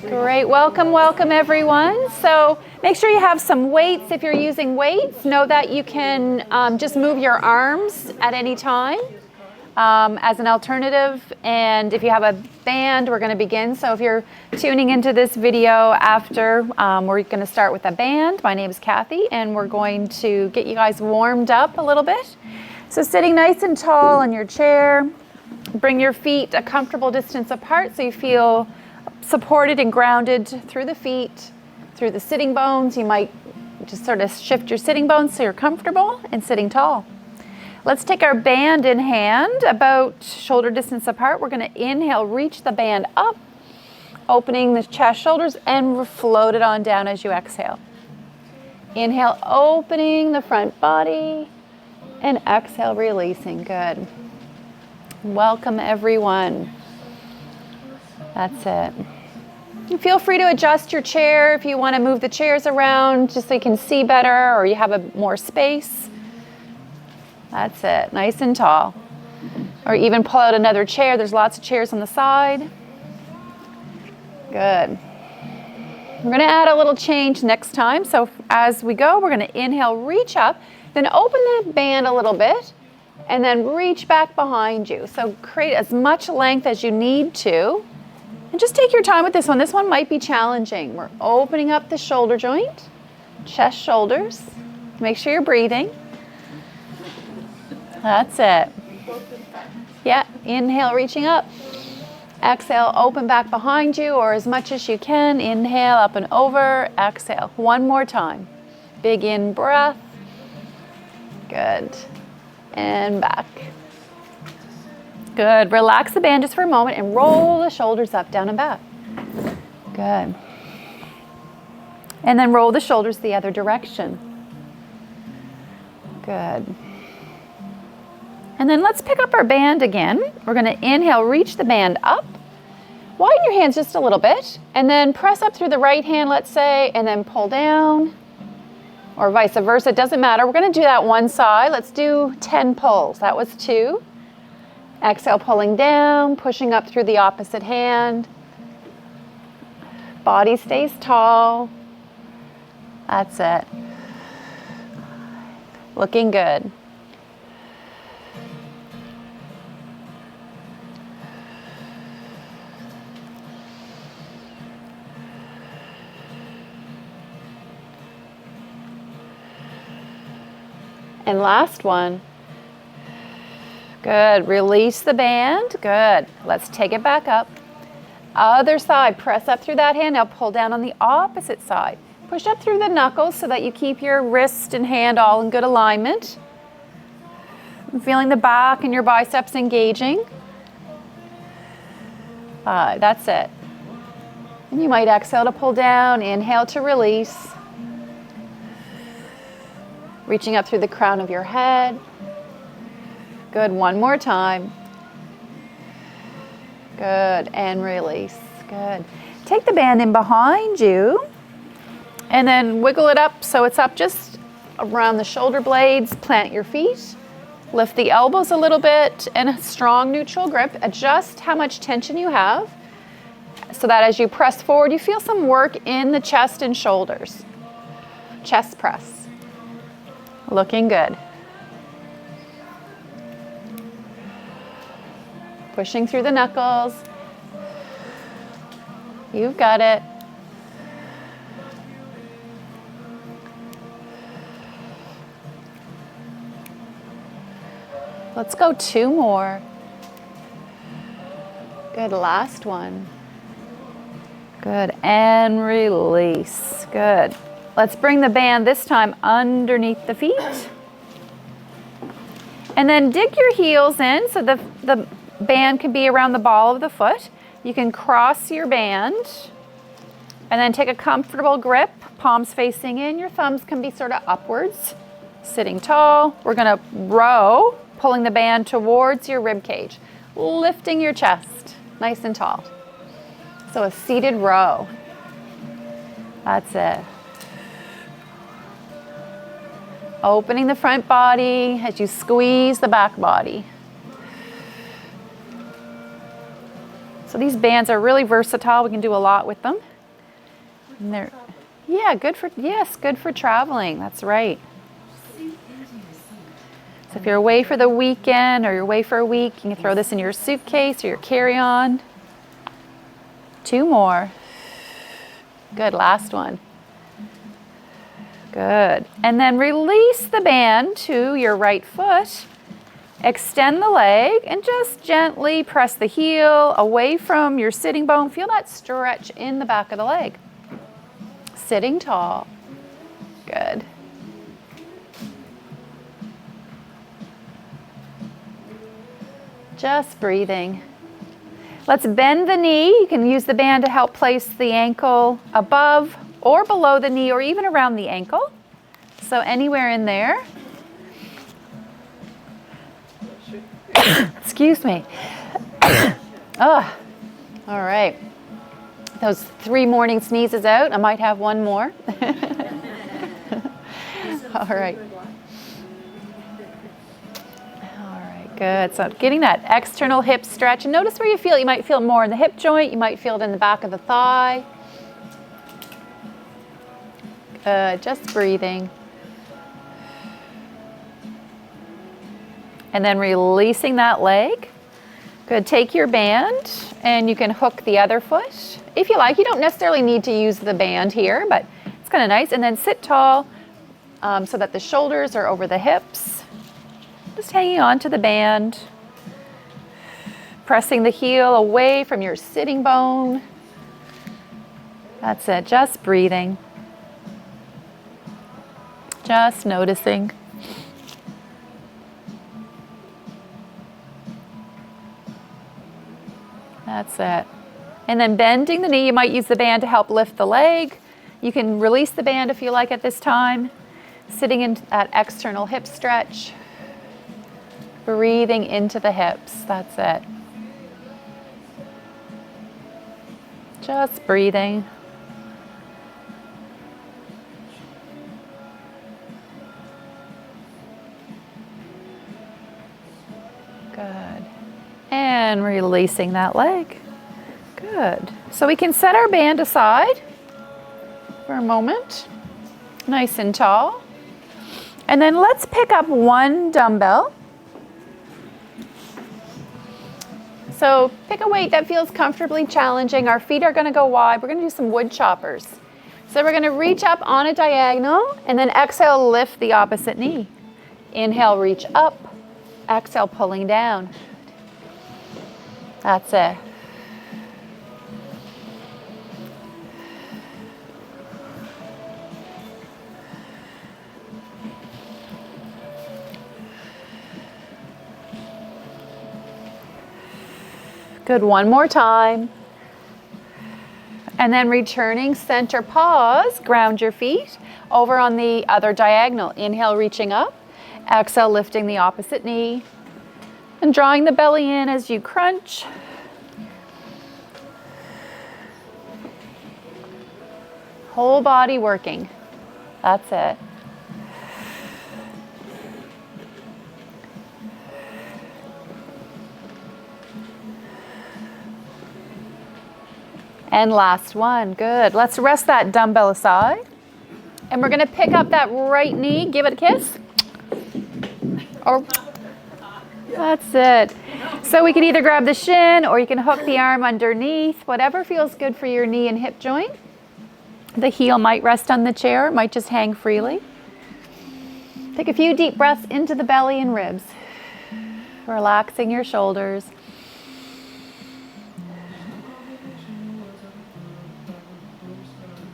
Great, welcome, welcome everyone. So make sure you have some weights. If you're using weights, know that you can just move your arms at any time as an alternative. And if you have a band, we're going to begin. So if you're tuning into this video after, we're going to start with a band. My name is Cathy, and we're going to get you guys warmed up a little bit. So sitting nice and tall in your chair, bring your feet a comfortable distance apart so you feel supported and grounded through the feet, through the sitting bones. You might just sort of shift your sitting bones so you're comfortable and sitting tall. Let's take our band in hand, about shoulder distance apart. We're going to inhale, reach the band up, opening the chest, shoulders, and float it on down as you exhale. Inhale, opening the front body, and exhale, releasing. Good. Welcome, everyone. That's it. And feel free to adjust your chair if you want to move the chairs around just so you can see better or you have more space. That's it. Nice and tall. Or even pull out another chair. There's lots of chairs on the side. Good. We're going to add a little change next time. So as we go, we're going to inhale, reach up, then open the band a little bit, and then reach back behind you. So create as much length as you need to. And just take your time with this one. This one might be challenging. We're opening up the shoulder joint, chest, shoulders. Make sure you're breathing. That's it. Yeah, inhale, reaching up. Exhale, open back behind you or as much as you can. Inhale, up and over. Exhale. One more time. Big in breath. Good. And back. Good. Relax the band just for a moment and roll the shoulders up, down and back. Good. And then roll the shoulders the other direction. Good. And then let's pick up our band again. We're going to inhale, reach the band up. Widen your hands just a little bit and then press up through the right hand, let's say, and then pull down or vice versa. It doesn't matter. We're going to do that one side. Let's do 10 pulls. That was 2. Exhale, pulling down, pushing up through the opposite hand. Body stays tall. That's it. Looking good. And last one. Good. Release the band. Good. Let's take it back up. Other side. Press up through that hand. Now pull down on the opposite side. Push up through the knuckles so that you keep your wrist and hand all in good alignment. Feeling the back and your biceps engaging. That's it. And you might exhale to pull down. Inhale to release. Reaching up through the crown of your head. Good. One more time. Good. And release. Good. Take the band in behind you and then wiggle it up so it's up just around the shoulder blades. Plant your feet. Lift the elbows a little bit and a strong neutral grip. Adjust how much tension you have so that as you press forward, you feel some work in the chest and shoulders. Chest press. Looking good. Pushing through the knuckles. You've got it. Let's go 2 more. Good. Last one. Good. And release. Good. Let's bring the band this time underneath the feet. And then dig your heels in so the band can be around the ball of the foot. You can cross your band and then take a comfortable grip, palms facing in. Your thumbs can be sort of upwards, sitting tall. We're going to row, pulling the band towards your rib cage, lifting your chest nice and tall. So a seated row. That's it. Opening the front body as you squeeze the back body. So these bands are really versatile. We can do a lot with them. And they're, yeah, good for traveling. That's right. So if you're away for the weekend or you're away for a week, you can throw this in your suitcase or your carry-on. 2 more. Good, last one. Good. And then release the band to your right foot. Extend the leg and just gently press the heel away from your sitting bone. Feel that stretch in the back of the leg. Sitting tall. Good. Just breathing. Let's bend the knee. You can use the band to help place the ankle above or below the knee or even around the ankle. So anywhere in there. Excuse me. Oh, all right. Those 3 morning sneezes out. I might have one more. All right. Good. So getting that external hip stretch. And notice where you feel it. You might feel more in the hip joint. You might feel it in the back of the thigh. Good. Just breathing. And then releasing that leg. Good. Take your band and you can hook the other foot. If you like, you don't necessarily need to use the band here, but it's kind of nice. And then sit tall so that the shoulders are over the hips. Just hanging on to the band, pressing the heel away from your sitting bone. That's it, just breathing. Just noticing. That's it. And then bending the knee, you might use the band to help lift the leg. You can release the band if you like at this time. Sitting in that external hip stretch. Breathing into the hips, that's it. Just breathing. Good. And releasing that leg. Good. So we can set our band aside for a moment, nice and tall. And then let's pick up 1 dumbbell. So pick a weight that feels comfortably challenging. Our feet are going to go wide. We're going to do some wood choppers. So we're going to reach up on a diagonal and then exhale, lift the opposite knee. Inhale, reach up. Exhale, pulling down. That's it. Good, 1 more time. And then returning, center pause, ground your feet over on the other diagonal. Inhale, reaching up. Exhale, lifting the opposite knee. And drawing the belly in as you crunch. Whole body working. That's it. And last one, good. Let's rest that dumbbell aside. And we're gonna pick up that right knee, give it a kiss. Or, that's it. So we can either grab the shin or you can hook the arm underneath, whatever feels good for your knee and hip joint. The heel might rest on the chair, it might just hang freely. Take a few deep breaths into the belly and ribs. Relaxing your shoulders.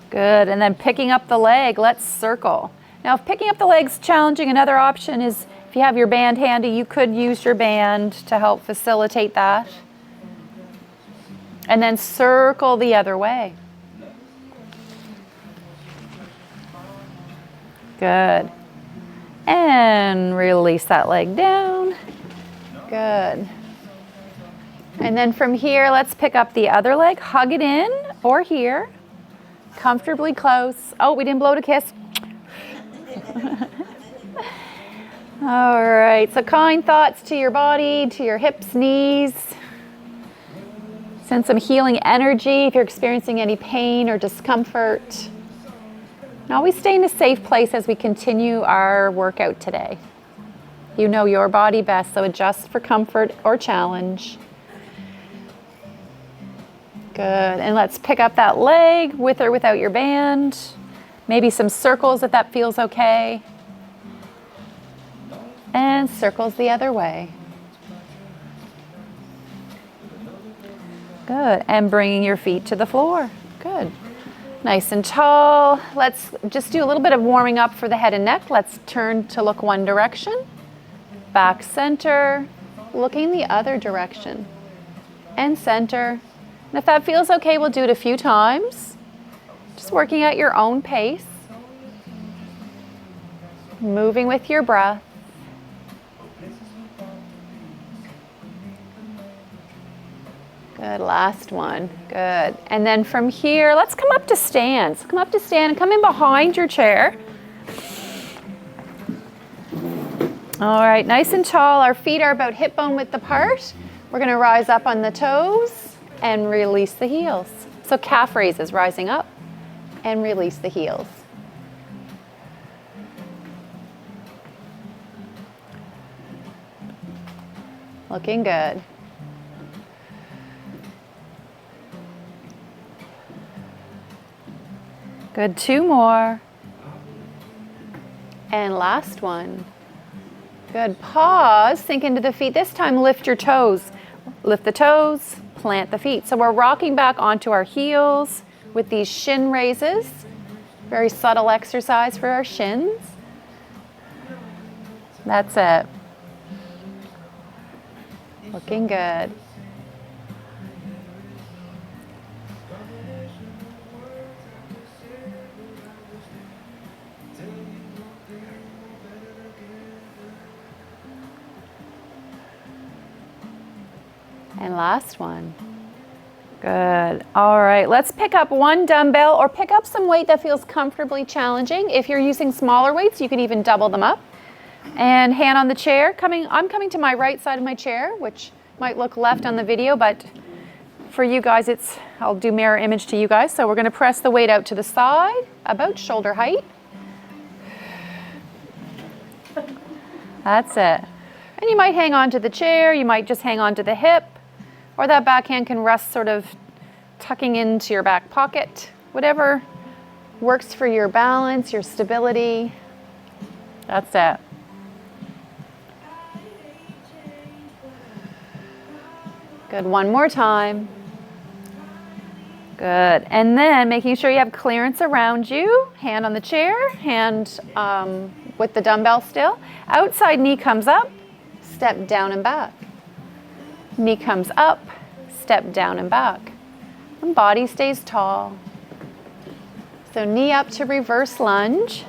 Good, and then picking up the leg, let's circle. Now if picking up the leg's challenging, another option is if you have your band handy, you could use your band to help facilitate that. And then circle the other way. Good. And release that leg down. Good. And then from here, let's pick up the other leg, hug it in or here. Comfortably close. Oh, we didn't blow to kiss. All right, so kind thoughts to your body, to your hips, knees. Send some healing energy if you're experiencing any pain or discomfort. And always stay in a safe place as we continue our workout today. You know your body best, so adjust for comfort or challenge. Good, and let's pick up that leg with or without your band. Maybe some circles if that feels okay. And circles the other way. Good, and bringing your feet to the floor. Good. Nice and tall. Let's just do a little bit of warming up for the head and neck. Let's turn to look one direction. Back center, looking the other direction. And center. And if that feels okay, we'll do it a few times. Just working at your own pace. Moving with your breath. Good, last one. Good. And then from here, let's come up to stands. Come up to stand and come in behind your chair. All right, nice and tall. Our feet are about hip bone width apart. We're going to rise up on the toes and release the heels. So calf raises, rising up and release the heels. Looking good. Good, two more. And last one. Good, pause, sink into the feet. This time lift your toes. Lift the toes, plant the feet. So we're rocking back onto our heels with these shin raises. Very subtle exercise for our shins. That's it. Looking good. And last one. Good. All right, let's pick up one dumbbell or pick up some weight that feels comfortably challenging. If you're using smaller weights, you can even double them up. And hand on the chair. I'm coming to my right side of my chair, which might look left on the video, but for you guys, I'll do mirror image to you guys. So we're going to press the weight out to the side, about shoulder height. That's it. And you might hang on to the chair, you might just hang on to the hip, or that backhand can rest sort of tucking into your back pocket. Whatever works for your balance, your stability. That's it. Good, one more time. Good, and then making sure you have clearance around you. Hand on the chair, hand with the dumbbell still. Outside knee comes up, step down and back. Knee comes up, step down and back. And body stays tall. So knee up to reverse lunge.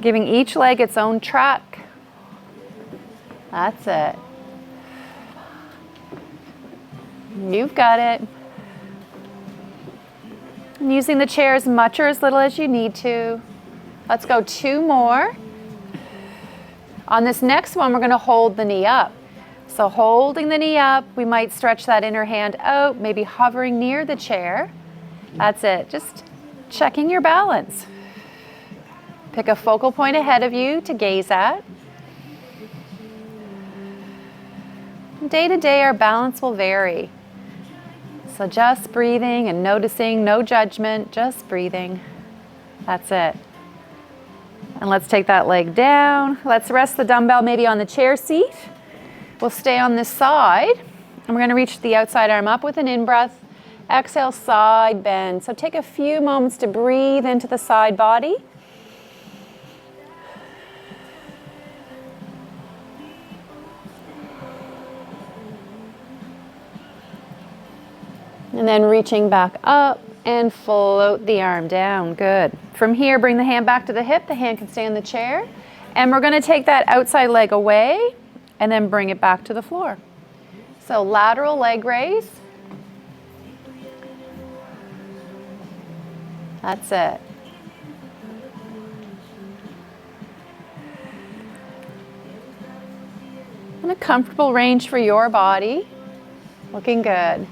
Giving each leg its own track. That's it. You've got it. And using the chair as much or as little as you need to. Let's go two more. On this next one, we're going to hold the knee up. So holding the knee up, we might stretch that inner hand out, maybe hovering near the chair. That's it. Just checking your balance. Pick a focal point ahead of you to gaze at. Day to day, our balance will vary. So just breathing and noticing, no judgment, just breathing. That's it. And let's take that leg down. Let's rest the dumbbell maybe on the chair seat. We'll stay on this side. And we're going to reach the outside arm up with an in-breath. Exhale, side bend. So take a few moments to breathe into the side body. And then reaching back up and float the arm down. Good. From here, bring the hand back to the hip. The hand can stay on the chair. And we're going to take that outside leg away and then bring it back to the floor. So lateral leg raise. That's it. In a comfortable range for your body. Looking good.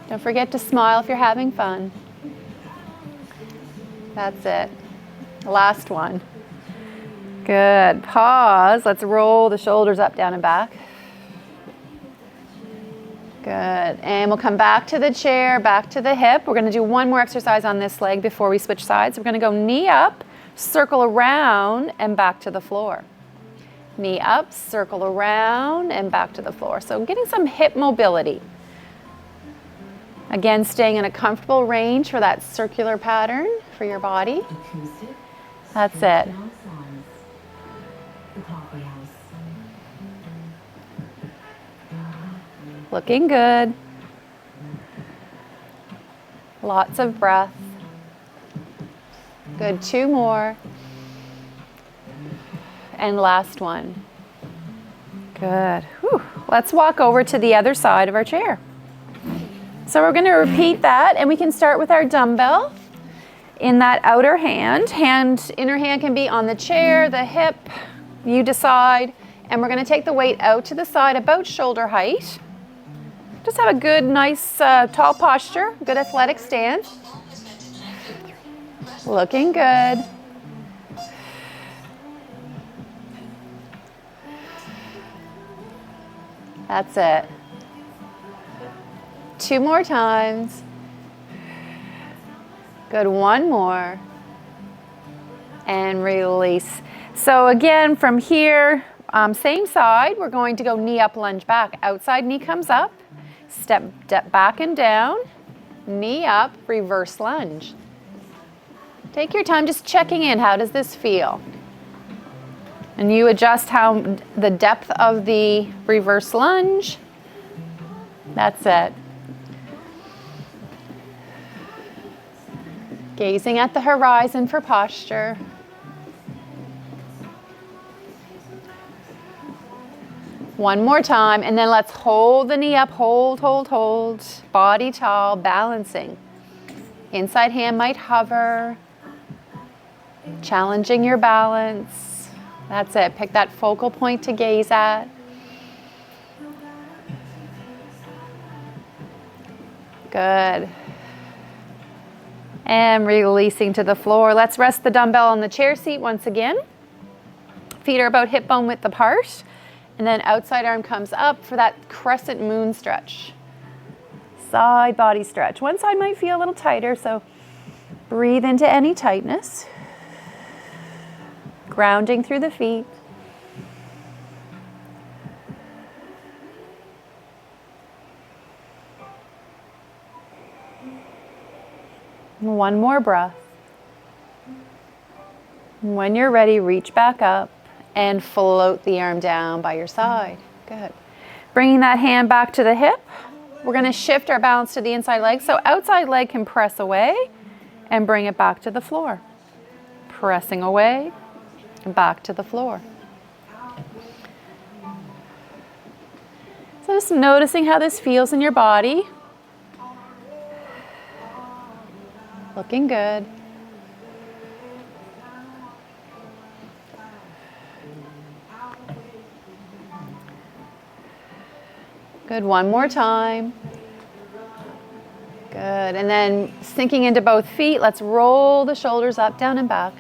Don't forget to smile if you're having fun. That's it. Last one. Good. Pause. Let's roll the shoulders up, down, and back. Good. And we'll come back to the chair, back to the hip. We're going to do one more exercise on this leg before we switch sides. We're going to go knee up, circle around, and back to the floor. Knee up, circle around, and back to the floor. So getting some hip mobility. Again, staying in a comfortable range for that circular pattern for your body. That's it. Looking good. Lots of breath. Good, 2 more. And last one. Good. Whew. Let's walk over to the other side of our chair. So we're going to repeat that, and we can start with our dumbbell in that outer hand. Inner hand can be on the chair, the hip, you decide. And we're going to take the weight out to the side about shoulder height. Just have a good, nice, tall posture, good athletic stance. Looking good. That's it. 2 more times. Good, 1 more. And release. So again, from here, same side, we're going to go knee up, lunge back. Outside knee comes up. Step back and down, knee up, reverse lunge. Take your time just checking in. How does this feel? And you adjust how the depth of the reverse lunge. That's it. Gazing at the horizon for posture. One more time, and then let's hold the knee up, hold, hold, hold. Body tall, balancing. Inside hand might hover. Challenging your balance. That's it, pick that focal point to gaze at. Good. And releasing to the floor. Let's rest the dumbbell on the chair seat once again. Feet are about hip bone width apart. And then outside arm comes up for that crescent moon stretch. Side body stretch. One side might feel a little tighter, so breathe into any tightness. Grounding through the feet. One more breath. When you're ready, reach back up and float the arm down by your side. Good. Bringing that hand back to the hip. We're going to shift our balance to the inside leg. So outside leg can press away and bring it back to the floor. Pressing away and back to the floor. So just noticing how this feels in your body. Looking good. Good, 1 more time. Good, and then sinking into both feet, let's roll the shoulders up, down, and back.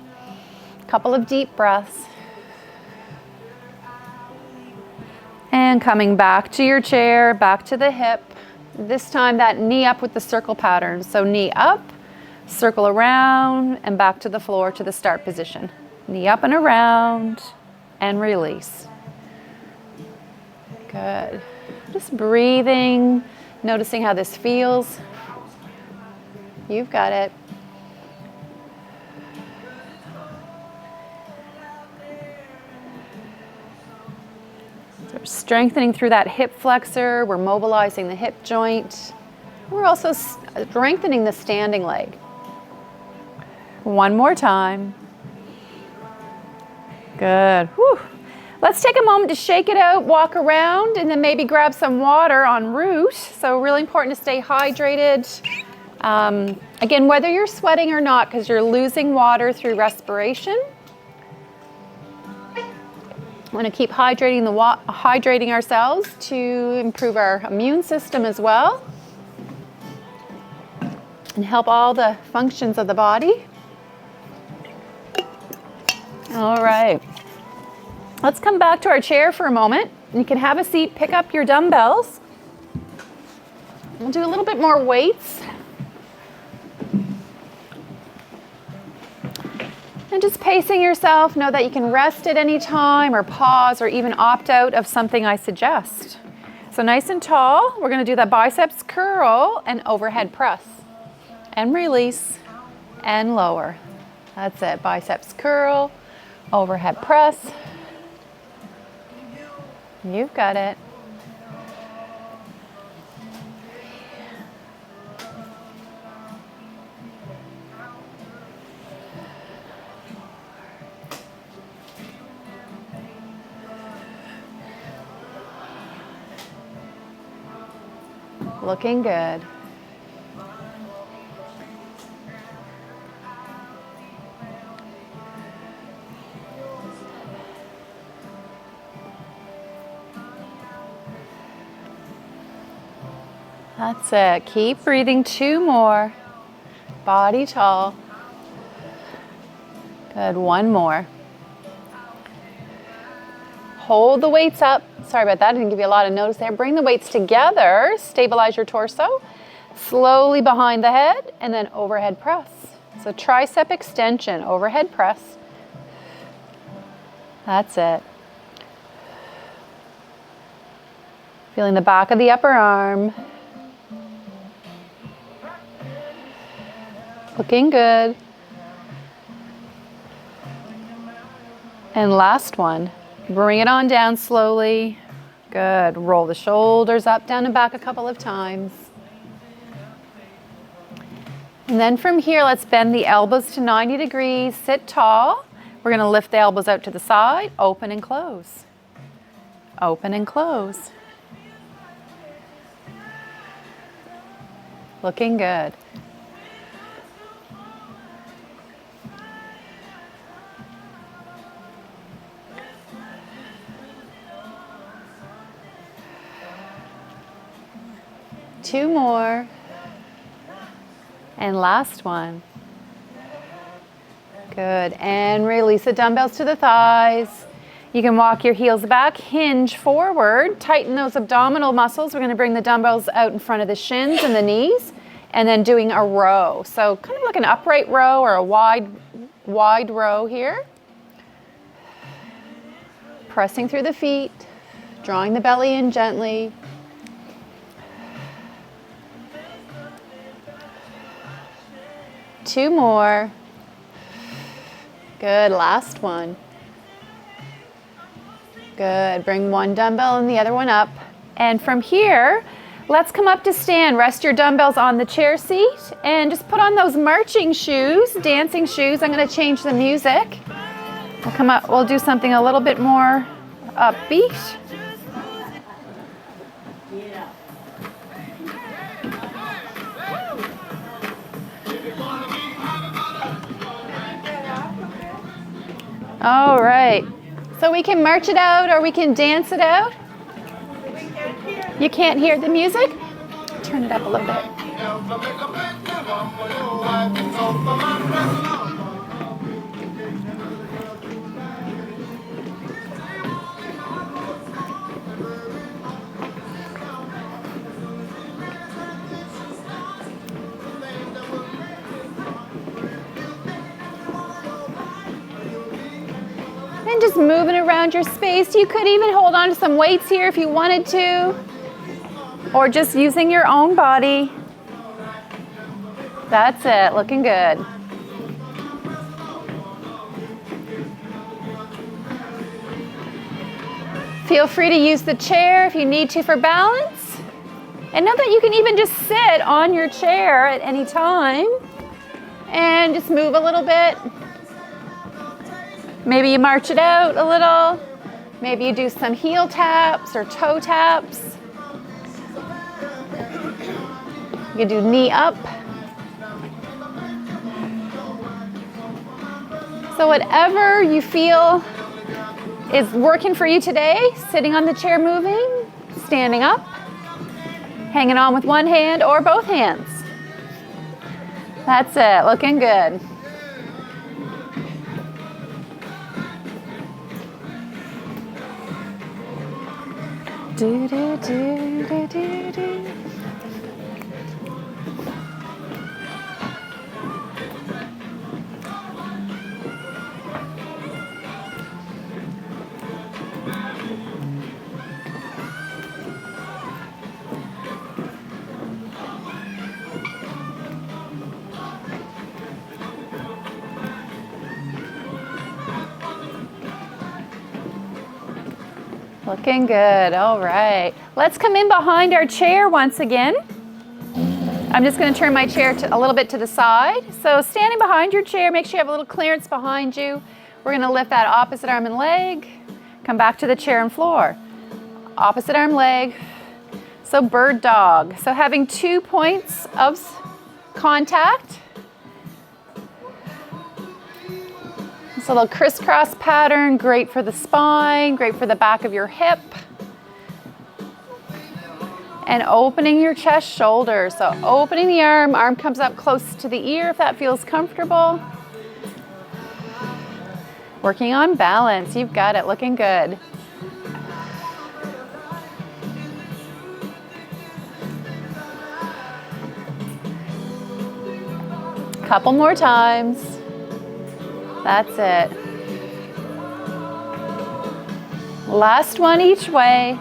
A couple of deep breaths. And coming back to your chair, back to the hip. This time that knee up with the circle pattern. So knee up, circle around, and back to the floor to the start position. Knee up and around, and release. Good. Just breathing, noticing how this feels. You've got it. So we're strengthening through that hip flexor. We're mobilizing the hip joint. We're also strengthening the standing leg. 1 more time. Good. Whew. Let's take a moment to shake it out, walk around, and then maybe grab some water en route. So really important to stay hydrated. Again, whether you're sweating or not, because you're losing water through respiration. want to keep hydrating ourselves to improve our immune system as well and help all the functions of the body. All right. Let's come back to our chair for a moment. You can have a seat, pick up your dumbbells. We'll do a little bit more weights. And just pacing yourself, know that you can rest at any time or pause or even opt out of something I suggest. So nice and tall, we're going to do that biceps curl and overhead press. And release and lower. That's it, biceps curl, overhead press. You've got it. Looking good. That's it. Keep breathing. 2 more. Body tall. Good. 1 more. Hold the weights up. Sorry about that. I didn't give you a lot of notice there. Bring the weights together. Stabilize your torso. Slowly behind the head and then overhead press. So tricep extension, overhead press. That's it. Feeling the back of the upper arm. Looking good. And last one. Bring it on down slowly. Good. Roll the shoulders up, down and back a couple of times. And then from here, let's bend the elbows to 90 degrees. Sit tall. We're going to lift the elbows out to the side. Open and close. Open and close. Looking good. Two more. And last one. Good. And release the dumbbells to the thighs. You can walk your heels back, hinge forward, tighten those abdominal muscles. We're going to bring the dumbbells out in front of the shins and the knees, and then doing a row. So kind of like an upright row or a wide row here. Pressing through the feet, drawing the belly in gently. Two more. Good, last one. Good, bring one dumbbell and the other one up. And from here, let's come up to stand. Rest your dumbbells on the chair seat and just put on those marching shoes, dancing shoes. I'm gonna change the music. We'll come up, we'll do something a little bit more upbeat. All right, so we can march it out or we can dance it out. You can't hear the music? Turn it up a little bit. And just moving around your space. You could even hold on to some weights here if you wanted to, or just using your own body. That's it, looking good. Feel free to use the chair if you need to for balance. And know that you can even just sit on your chair at any time and just move a little bit. Maybe you march it out a little. Maybe you do some heel taps or toe taps. You can do knee up. So whatever you feel is working for you today? Sitting on the chair moving, standing up, hanging on with one hand or both hands. That's it, looking good. Do, do, do, do, do, do. Looking good, all right. Let's come in behind our chair once again. I'm just gonna turn my chair a little bit to the side. So standing behind your chair, make sure you have a little clearance behind you. We're gonna lift that opposite arm and leg, come back to the chair and floor. Opposite arm, leg. So bird dog. So having 2 points of contact. It's a little crisscross pattern, great for the spine, great for the back of your hip. And opening your chest, shoulders. So opening the arm comes up close to the ear if that feels comfortable. Working on balance, you've got it, looking good. Couple more times. That's it. Last one each way.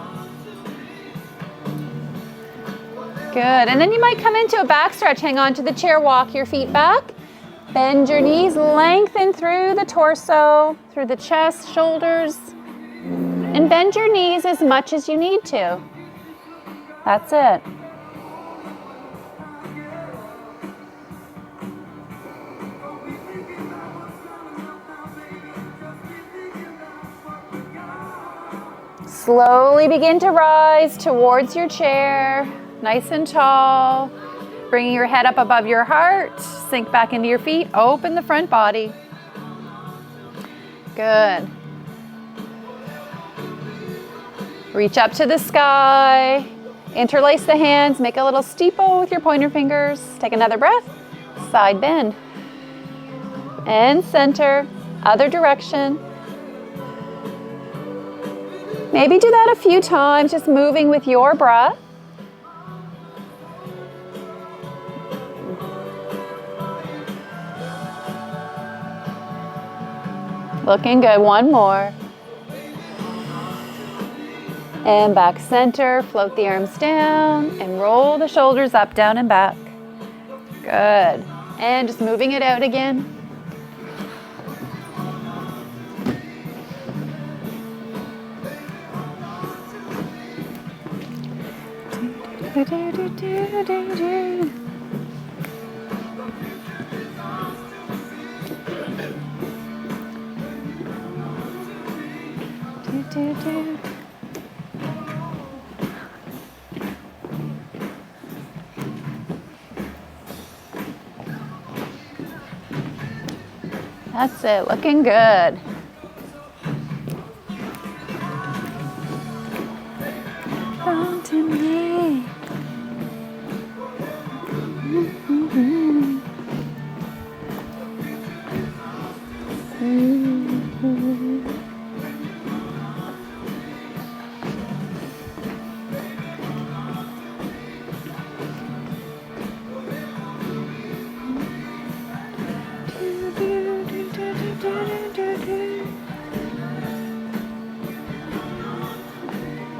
Good. And then you might come into a back stretch. Hang on to the chair, walk your feet back. Bend your knees, lengthen through the torso, through the chest, shoulders. And bend your knees as much as you need to. That's it. Slowly begin to rise towards your chair, nice and tall. Bringing your head up above your heart, sink back into your feet, open the front body. Good. Reach up to the sky, interlace the hands, make a little steeple with your pointer fingers. Take another breath, side bend. And center, other direction. Maybe do that a few times, just moving with your breath. Looking good, one more. And back center, float the arms down and roll the shoulders up, down and back. Good. And just moving it out again. Do, do, do, do, do, do. Do, do. That's it, looking good. Come to me.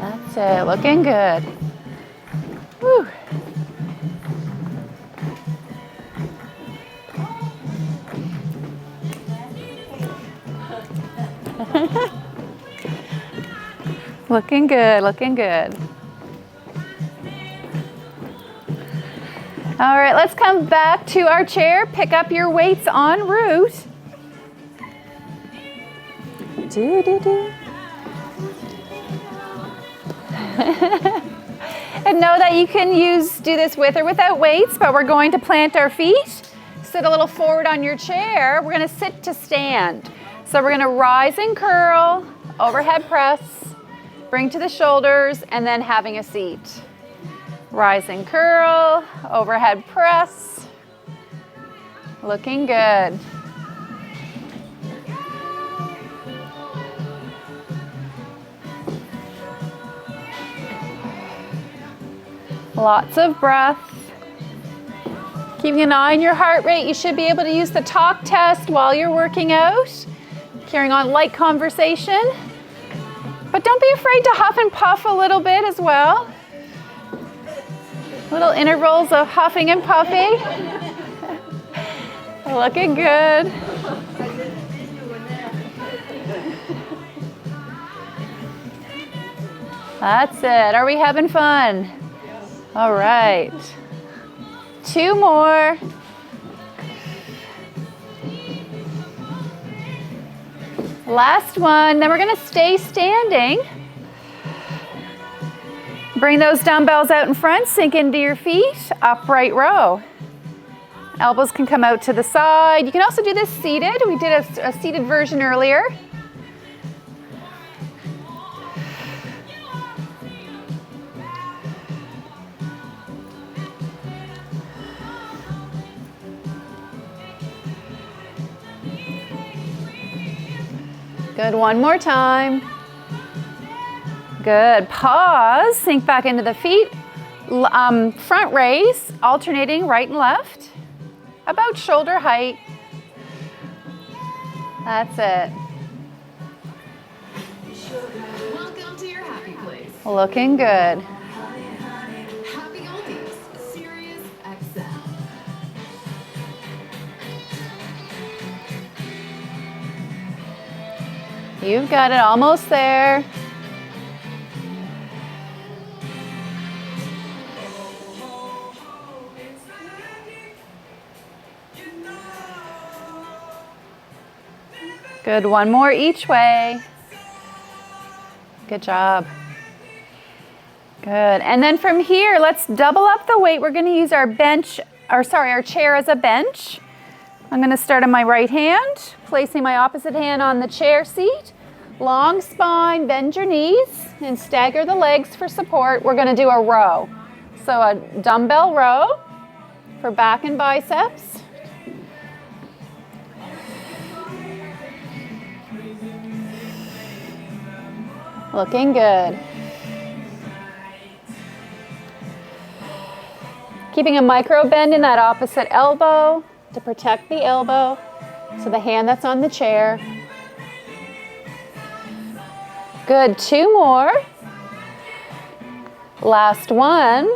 That's it, looking good. Whew. Looking good, looking good. All right, let's come back to our chair. Pick up your weights en route. Do, do, do. And know that you can do this with or without weights, but we're going to plant our feet. Sit a little forward on your chair. We're going to sit to stand. So we're going to rise and curl, overhead press, bring to the shoulders, and then having a seat. Rise and curl, overhead press. Looking good. Lots of breath. Keeping an eye on your heart rate. You should be able to use the talk test while you're working out. Carrying on light conversation. But don't be afraid to huff and puff a little bit as well. Little intervals of huffing and puffing. Looking good. That's it. Are we having fun? All right. 2 more. Last one. Then we're going to stay standing. Bring those dumbbells out in front, sink into your feet, upright row. Elbows can come out to the side. You can also do this seated. We did a seated version earlier. Good, one more time. Good, pause, sink back into the feet. Front raise, alternating right and left. About shoulder height. That's it. Welcome to your happy place. Looking good. Happy Oldies, Sirius XM. You've got it, almost there. Good, one more each way. Good job. Good, and then from here, let's double up the weight. We're gonna use our chair as a bench. I'm gonna start on my right hand, placing my opposite hand on the chair seat. Long spine, bend your knees, and stagger the legs for support. We're gonna do a row. So a dumbbell row for back and biceps. Looking good. Keeping a micro bend in that opposite elbow to protect the elbow. So the hand that's on the chair. Good, 2 more. Last one.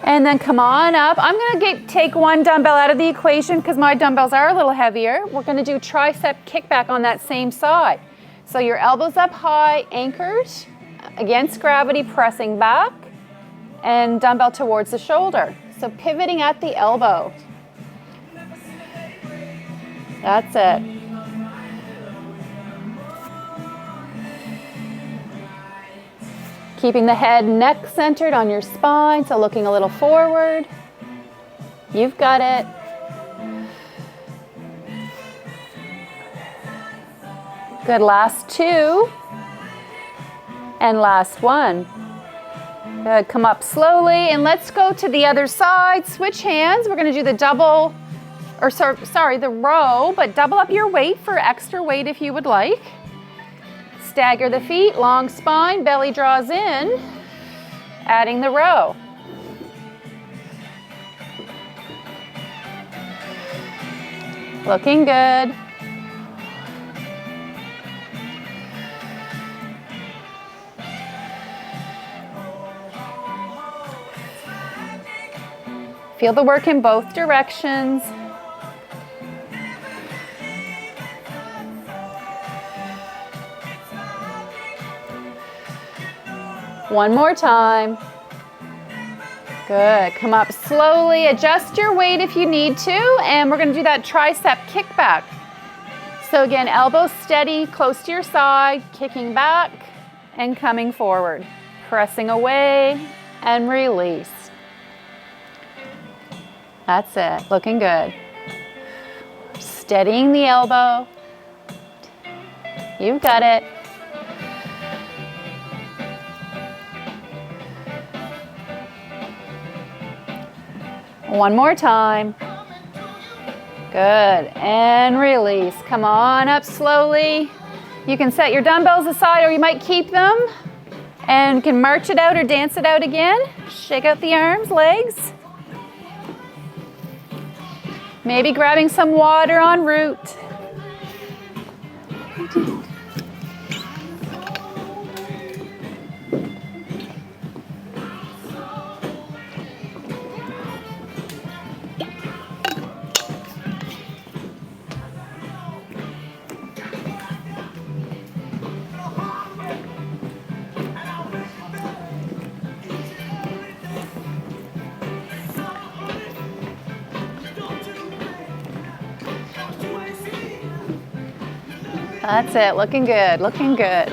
And then come on up. I'm gonna take one dumbbell out of the equation because my dumbbells are a little heavier. We're gonna do tricep kickback on that same side. So your elbows up high, anchored against gravity, pressing back, and dumbbell towards the shoulder. So pivoting at the elbow. That's it. Keeping the head neck centered on your spine, so looking a little forward. You've got it. Good, last 2. And last 1. Good, come up slowly and let's go to the other side. Switch hands. We're gonna do the the row, but double up your weight for extra weight if you would like. Stagger the feet, long spine, belly draws in, adding the row. Looking good. Feel the work in both directions. One more time. Good, come up slowly, adjust your weight if you need to, and we're gonna do that tricep kickback. So again, elbows steady, close to your side, kicking back and coming forward. Pressing away and release. That's it, looking good. Steadying the elbow. You've got it. One more time. Good, and release. Come on up slowly. You can set your dumbbells aside or you might keep them and can march it out or dance it out again. Shake out the arms, legs. Maybe grabbing some water en route. That's it, looking good, looking good.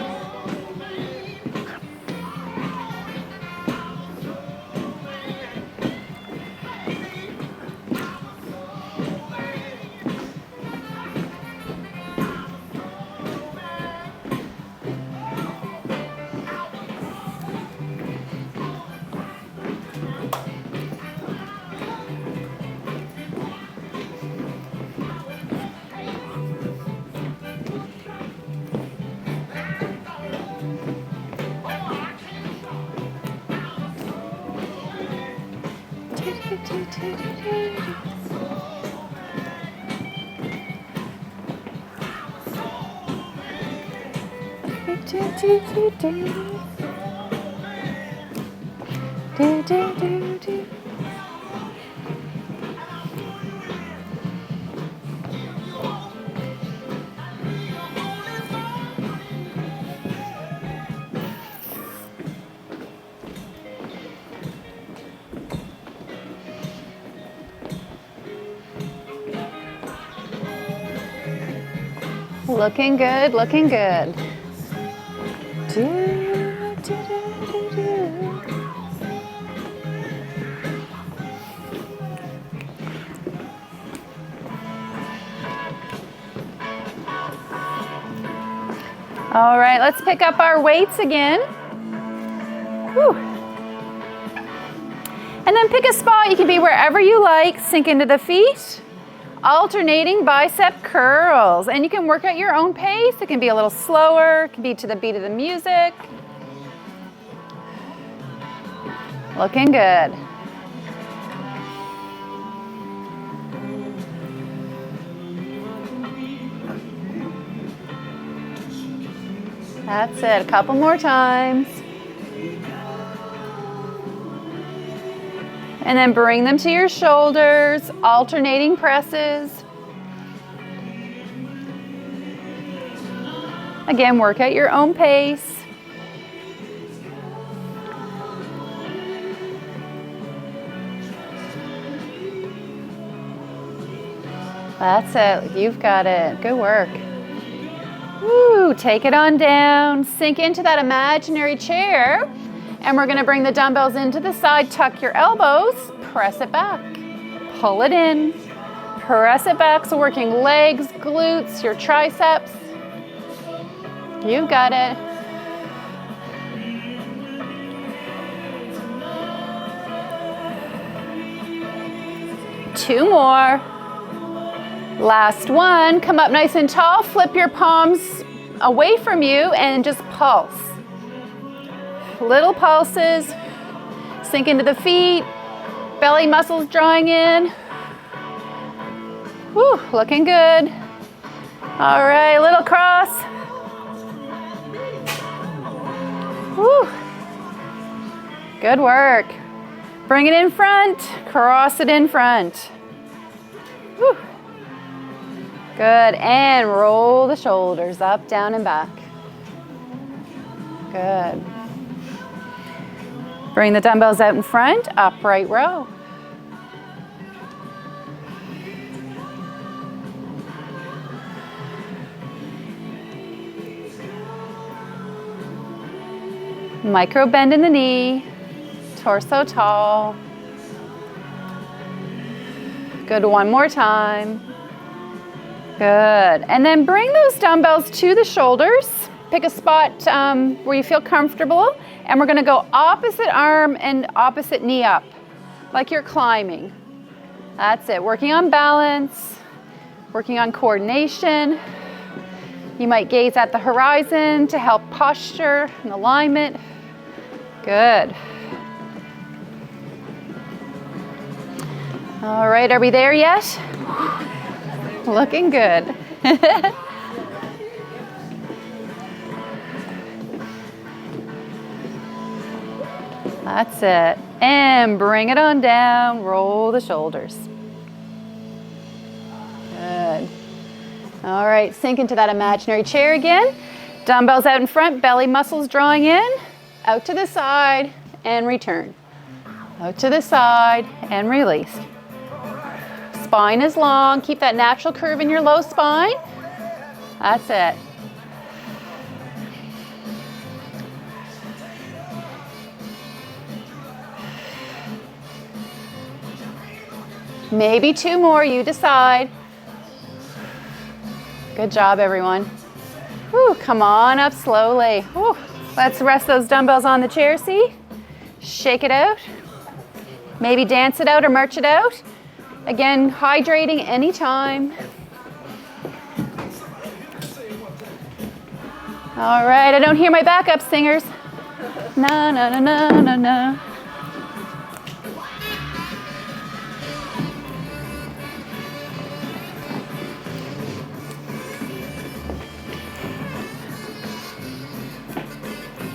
Looking good, looking good. All right, let's pick up our weights again. Whew. And then pick a spot. You can be wherever you like. Sink into the feet. Alternating bicep curls. And you can work at your own pace. It can be a little slower. It can be to the beat of the music. Looking good. That's it. A couple more times. And then bring them to your shoulders, alternating presses. Again, work at your own pace. That's it. You've got it. Good work. Woo, take it on down. Sink into that imaginary chair. And we're going to bring the dumbbells into the side. Tuck your elbows. Press it back. Pull it in. Press it back. So working legs, glutes, your triceps. You've got it. Two more. Last one. Come up nice and tall. Flip your palms away from you and just pulse. Little pulses. Sink into the feet. Belly muscles drawing in. Whew, looking good. All right, little cross. Whew. Good work. Bring it in front. Cross it in front. Whew. Good, and roll the shoulders up, down, and back. Good. Bring the dumbbells out in front, upright row. Micro bend in the knee, torso tall. Good, one more time. Good. And then bring those dumbbells to the shoulders. Pick a spot where you feel comfortable. And we're going to go opposite arm and opposite knee up, like you're climbing. That's it. Working on balance, working on coordination. You might gaze at the horizon to help posture and alignment. Good. All right, are we there yet? Looking good. That's it. And bring it on down, roll the shoulders. Good. All right, sink into that imaginary chair again. Dumbbells out in front, belly muscles drawing in, out to the side and return. Out to the side and release. Spine is long, keep that natural curve in your low spine. That's it. Maybe 2 more, you decide. Good job, everyone. Whew, come on up slowly. Whew. Let's rest those dumbbells on the chair, see? Shake it out. Maybe dance it out or march it out. Again, hydrating anytime. All right, I don't hear my backup singers. Na, na, na, na, na, na.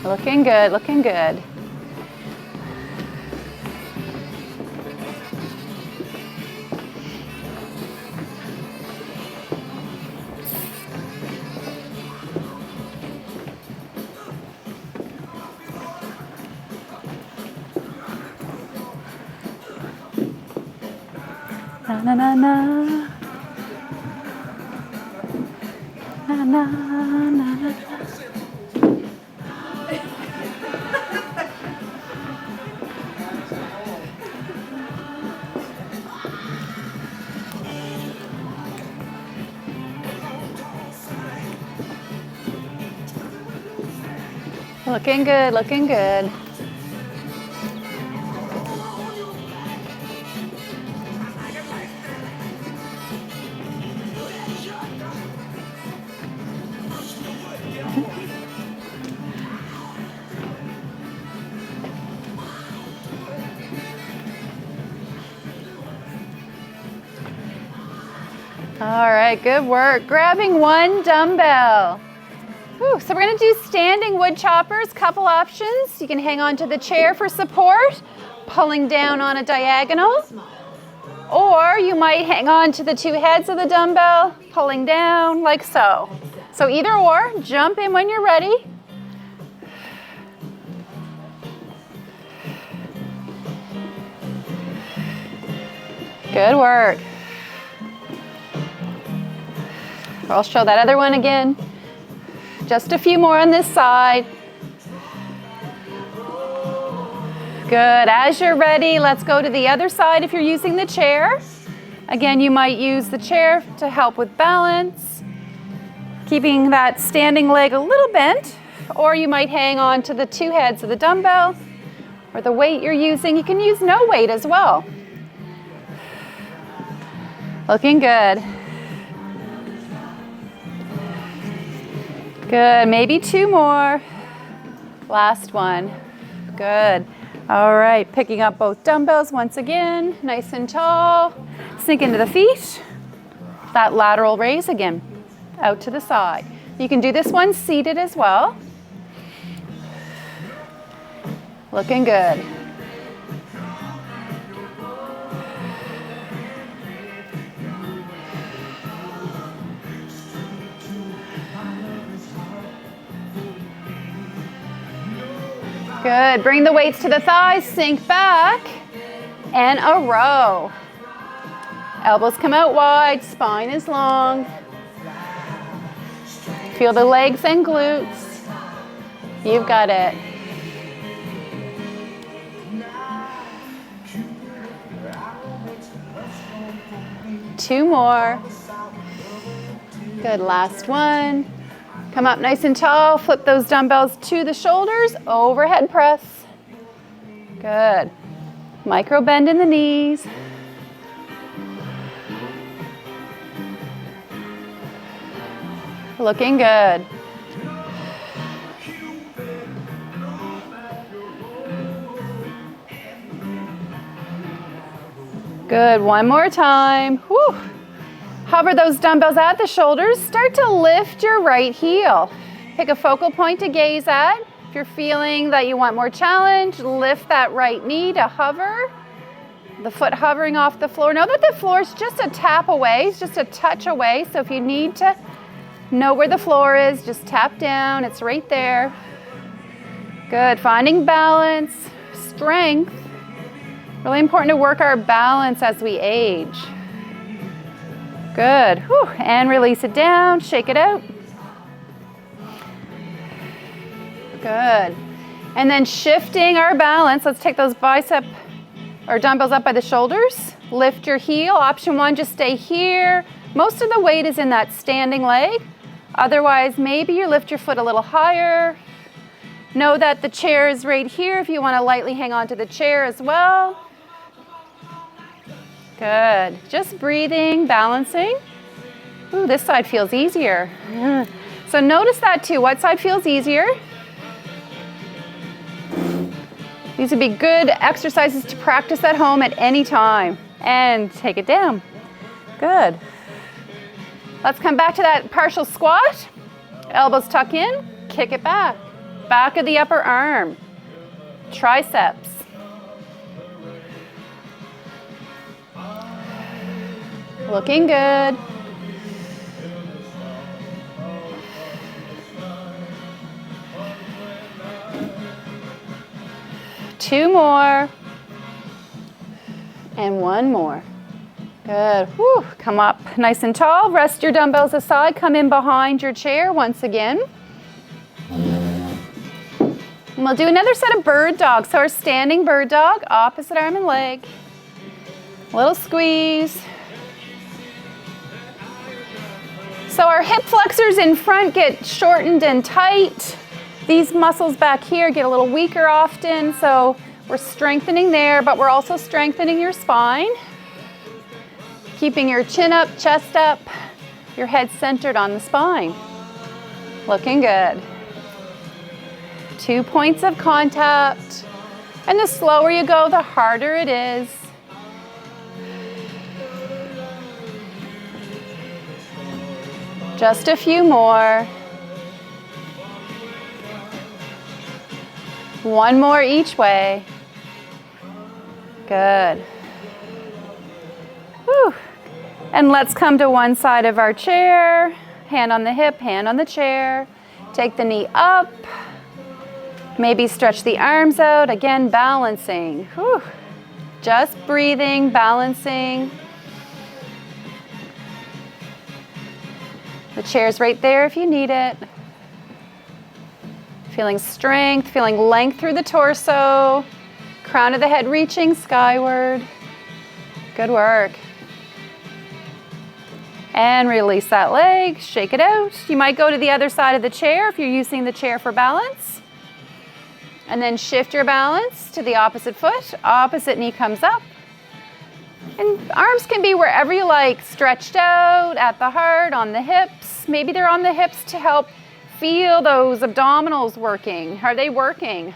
Looking good, looking good. Na na na na. Na na na na. Looking good, looking good. All right, good work. Grabbing 1 dumbbell. Whew, so we're going to do standing wood choppers, couple options. You can hang on to the chair for support, pulling down on a diagonal. Or you might hang on to the 2 heads of the dumbbell, pulling down like so. So either or, jump in when you're ready. Good work. I'll show that other one again. Just a few more on this side. Good, as you're ready, let's go to the other side if you're using the chair. Again, you might use the chair to help with balance, keeping that standing leg a little bent, or you might hang on to the 2 heads of the dumbbell or the weight you're using. You can use no weight as well. Looking good. Good, maybe 2 more. Last one. Good. All right, picking up both dumbbells once again, nice and tall. Sink into the feet. That lateral raise again, out to the side. You can do this one seated as well. Looking good. Good, bring the weights to the thighs, sink back, and a row. Elbows come out wide, spine is long. Feel the legs and glutes. You've got it. Two more. Good, last one. Come up nice and tall, flip those dumbbells to the shoulders, overhead press. Good. Micro bend in the knees. Looking good. Good, one more time. Whew. Hover those dumbbells at the shoulders. Start to lift your right heel. Pick a focal point to gaze at. If you're feeling that you want more challenge, lift that right knee to hover. The foot hovering off the floor. Know that the floor is just a tap away, it's just a touch away. So if you need to know where the floor is, just tap down. It's right there. Good, finding balance, strength. Really important to work our balance as we age. Good. Whew. And release it down, shake it out. Good. And then shifting our balance, let's take those bicep or dumbbells up by the shoulders. Lift your heel. Option one, just stay here. Most of the weight is in that standing leg. Otherwise, maybe you lift your foot a little higher. Know that the chair is right here if you want to lightly hang on to the chair as well. Good. Just breathing, balancing. Ooh, this side feels easier. So notice that too. What side feels easier? These would be good exercises to practice at home at any time. And take it down. Good. Let's come back to that partial squat. Elbows tuck in, kick it back. Back of the upper arm. Triceps. Looking good. Two more. And one more. Good. Whew. Come up nice and tall. Rest your dumbbells aside. Come in behind your chair once again. And we'll do another set of bird dog. So our standing bird dog, opposite arm and leg. A little squeeze. So our hip flexors in front get shortened and tight. These muscles back here get a little weaker often, so we're strengthening there, but we're also strengthening your spine. Keeping your chin up, chest up, your head centered on the spine. Looking good. 2 points of contact. And the slower you go, the harder it is. Just a few more. One more each way. Good. Whew. And let's come to one side of our chair. Hand on the hip, hand on the chair. Take the knee up. Maybe stretch the arms out. Again, balancing. Whew. Just breathing, balancing. The chair's right there if you need it. Feeling strength, feeling length through the torso. Crown of the head reaching skyward. Good work. And release that leg, shake it out. You might go to the other side of the chair if you're using the chair for balance. And then shift your balance to the opposite foot. Opposite knee comes up. And arms can be wherever you like, stretched out, at the heart, on the hips. Maybe they're on the hips to help feel those abdominals working. Are they working?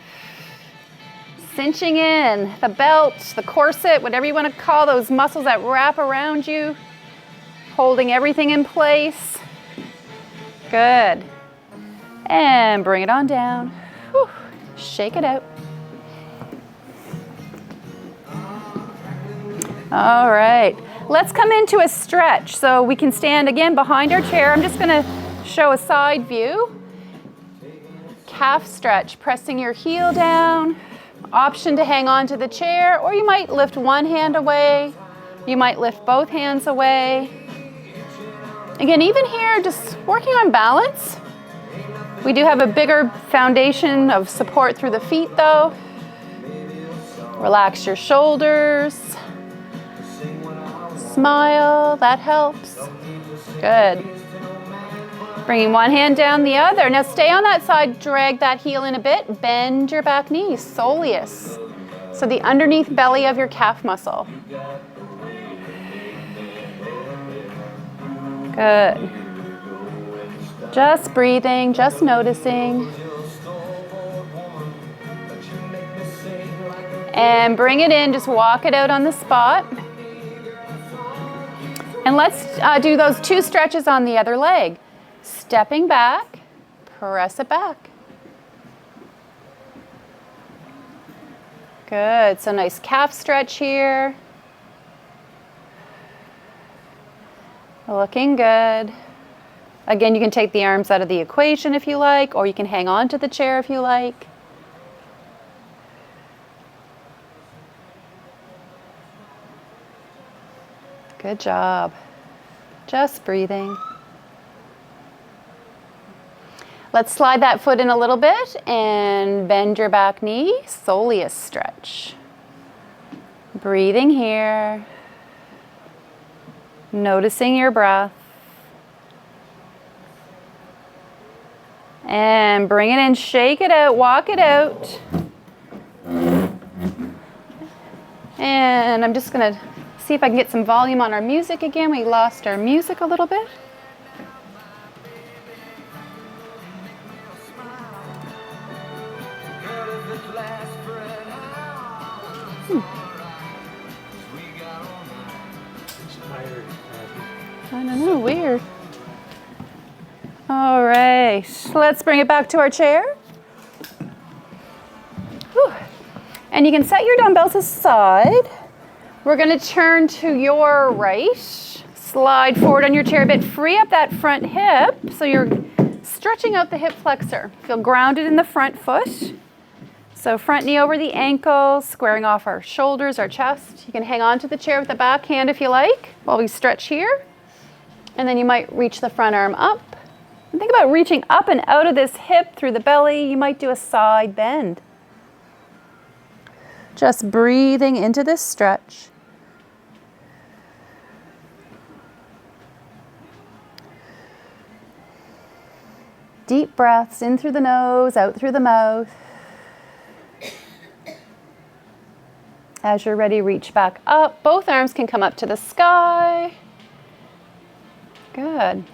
Cinching in the belt, the corset, whatever you want to call those muscles that wrap around you. Holding everything in place. Good. And bring it on down. Whew. Shake it out. All right, let's come into a stretch. So we can stand again behind our chair. I'm just gonna show a side view. Calf stretch, pressing your heel down. Option to hang on to the chair, or you might lift one hand away. You might lift both hands away. Again, even here, just working on balance. We do have a bigger foundation of support through the feet though. Relax your shoulders. Smile, that helps. Good. Bringing one hand down the other. Now stay on that side, drag that heel in a bit, bend your back knee, soleus. So the underneath belly of your calf muscle. Good. Just breathing, just noticing. And bring it in, just walk it out on the spot. And let's do those 2 stretches on the other leg. Stepping back, press it back. Good, so nice calf stretch here. Looking good. Again, you can take the arms out of the equation if you like, or you can hang on to the chair if you like. Good job. Just breathing. Let's slide that foot in a little bit and bend your back knee, soleus stretch. Breathing here. Noticing your breath. And bring it in, shake it out, walk it out. And I'm just gonna see if I can get some volume on our music again. We lost our music a little bit. I don't know, weird. All right, let's bring it back to our chair. Whew. And you can set your dumbbells aside. We're gonna turn to your right. Slide forward on your chair a bit, free up that front hip so you're stretching out the hip flexor. Feel grounded in the front foot. So front knee over the ankle, squaring off our shoulders, our chest. You can hang on to the chair with the back hand if you like while we stretch here. And then you might reach the front arm up. And think about reaching up and out of this hip through the belly. You might do a side bend. Just breathing into this stretch. Deep breaths in through the nose, out through the mouth. As you're ready, reach back up. Both arms can come up to the sky. Good.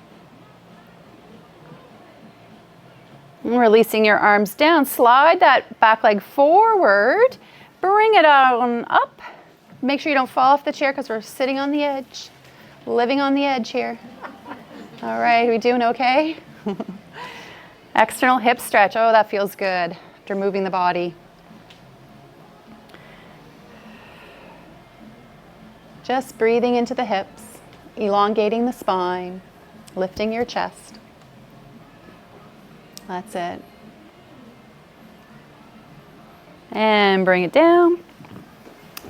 And releasing your arms down, slide that back leg forward, bring it on up. Make sure you don't fall off the chair because we're sitting on the edge, living on the edge here. All right, we doing okay? External hip stretch, oh, that feels good after moving the body. Just breathing into the hips, elongating the spine, lifting your chest. That's it. And bring it down.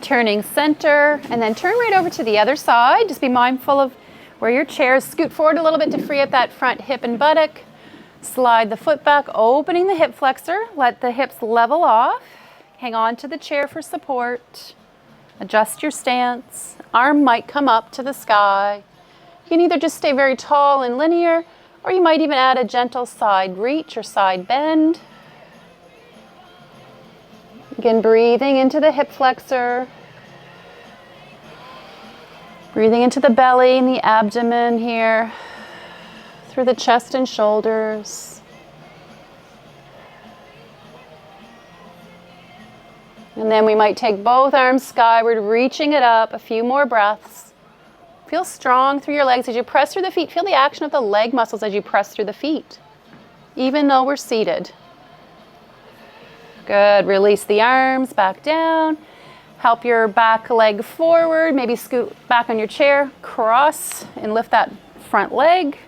Turning center, and then turn right over to the other side. Just be mindful of where your chair is. Scoot forward a little bit to free up that front hip and buttock. Slide the foot back, opening the hip flexor. Let the hips level off. Hang on to the chair for support. Adjust your stance. Arm might come up to the sky. You can either just stay very tall and linear, or you might even add a gentle side reach or side bend. Again, breathing into the hip flexor. Breathing into the belly and the abdomen here, through the chest and shoulders. And then we might take both arms skyward, reaching it up, a few more breaths. Feel strong through your legs as you press through the feet. Feel the action of the leg muscles as you press through the feet, even though we're seated. Good, release the arms back down. Help your back leg forward, maybe scoot back on your chair, cross and lift that front leg.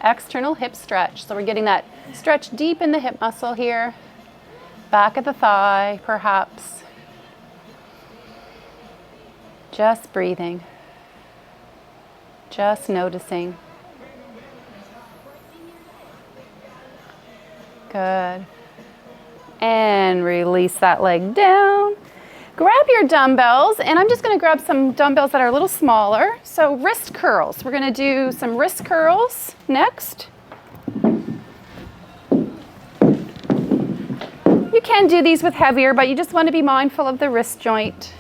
External hip stretch. So we're getting that stretch deep in the hip muscle here. Back of the thigh, perhaps. Just breathing. Just noticing. Good. And release that leg down. Grab your dumbbells, and I'm just going to grab some dumbbells that are a little smaller. So wrist curls. We're going to do some wrist curls next. can do these with heavier, but you just want to be mindful of the wrist joint.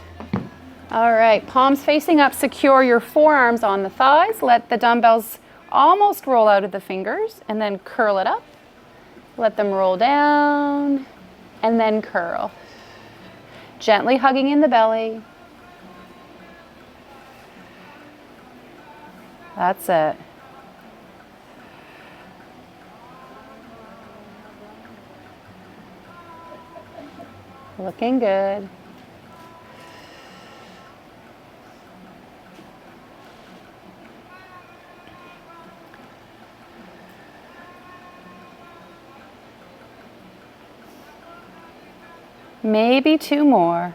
All right, palms facing up, secure your forearms on the thighs. Let the dumbbells almost roll out of the fingers and then curl it up. Let them roll down and then curl. Gently hugging in the belly. That's it. Looking good. Maybe 2 more.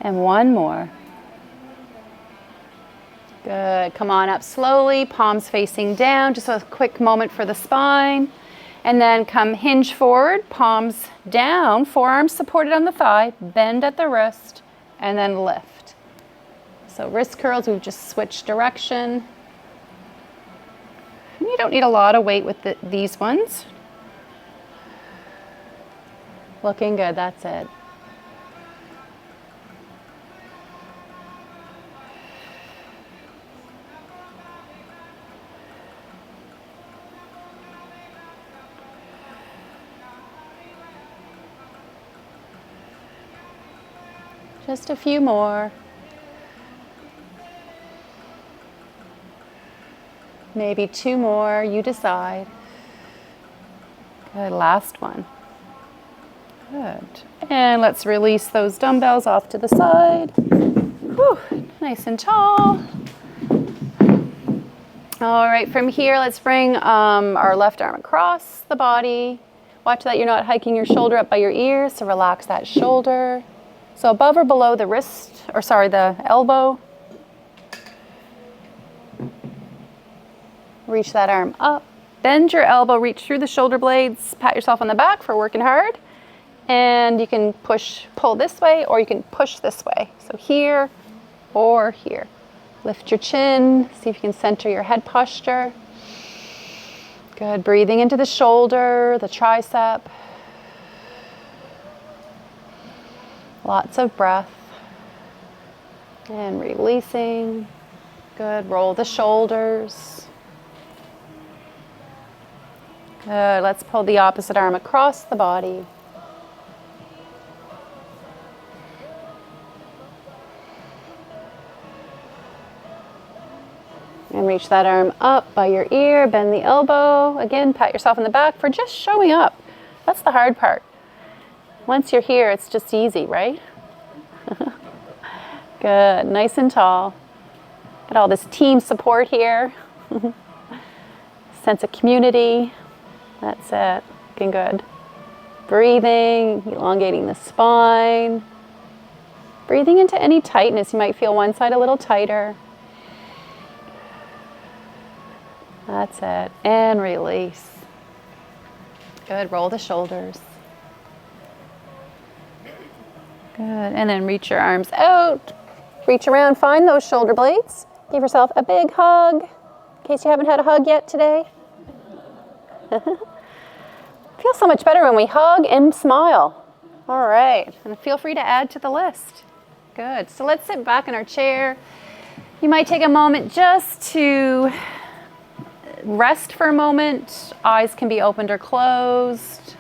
And 1 more. Good. Come on up slowly, palms facing down. Just a quick moment for the spine. And then come hinge forward, palms down, forearms supported on the thigh, bend at the wrist, and then lift. So wrist curls, we've just switched direction. You don't need a lot of weight with these ones. Looking good, that's it. Just a few more. Maybe 2 more, you decide. Good, last one. Good. And let's release those dumbbells off to the side. Whew, nice and tall. All right, from here, let's bring our left arm across the body. Watch that you're not hiking your shoulder up by your ears, so relax that shoulder. So above or below the wrist, or sorry, the elbow. Reach that arm up. Bend your elbow, reach through the shoulder blades. Pat yourself on the back for working hard. And you can pull this way, or you can push this way. So here or here. Lift your chin, see if you can center your head posture. Good, breathing into the shoulder, the tricep. Lots of breath. And releasing. Good, roll the shoulders. Good, let's pull the opposite arm across the body. And reach that arm up by your ear, bend the elbow. Again, pat yourself on the back for just showing up. That's the hard part. Once you're here, it's just easy, right? Good, nice and tall. Got all this team support here. Sense of community. That's it, looking good. Breathing, elongating the spine. Breathing into any tightness. You might feel one side a little tighter. That's it, and release. Good, roll the shoulders. Good, and then reach your arms out. Reach around, find those shoulder blades. Give yourself a big hug, in case you haven't had a hug yet today. Feels so much better when we hug and smile. All right, and feel free to add to the list. Good, so let's sit back in our chair. You might take a moment just to rest for a moment. Eyes can be opened or closed.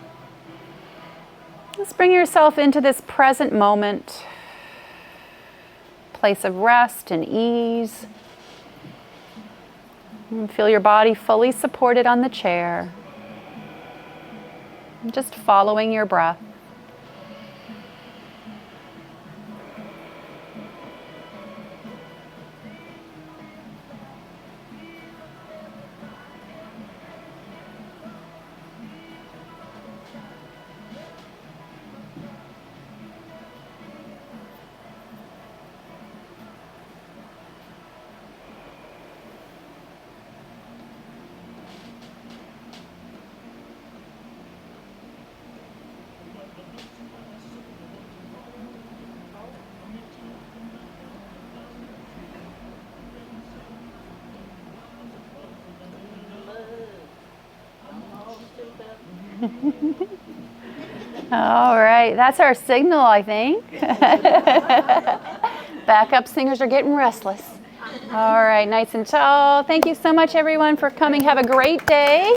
Just bring yourself into this present moment, place of rest and ease. And feel your body fully supported on the chair. Just following your breath. All right, that's our signal, I think. Backup singers are getting restless. All right, nice and tall. Thank you so much, everyone, for coming. Have a great day.